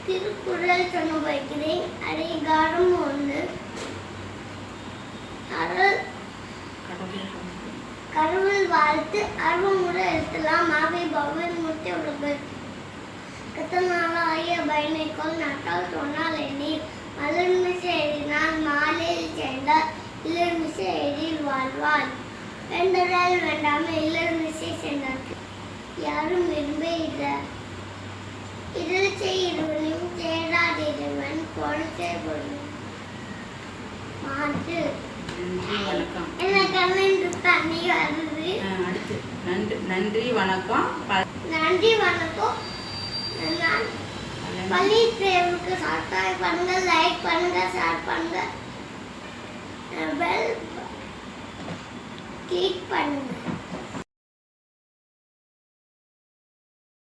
திருக்குறள் சொல்ல வைக்கிறேன். அதிகாரம் 1. கடவுள் வாழ்த்து அருள்முறை எழுத்தலாம் ஆவை பவன் முத்தி உலகு கத்தனாலாய பயனைக்கோள் நட்டால் சொன்னால் எண்ணீர் மலர்மிசை எழுதினால் மாலையில் சேர்ந்தால் இளர்மிசை எழில் வாழ்வாள் வேண்டதால் வேண்டாமல் இளர்மிசை சென்றார்கள் யாரும் விரும்பே இல்லை இதில் செய்வனையும் சேராதிருவன் பொழுத்தே பொருள் மாற்று தண்ணி வருது. நன்றி வணக்கம். நன்றி வணக்கம். பள்ளி சேவுக்கு சப்ஸ்கிரைப் பண்ணுங்க, லைக் பண்ணுங்க, ஷேர் பண்ணுங்க, பெல் கிளிக் பண்ணுங்க.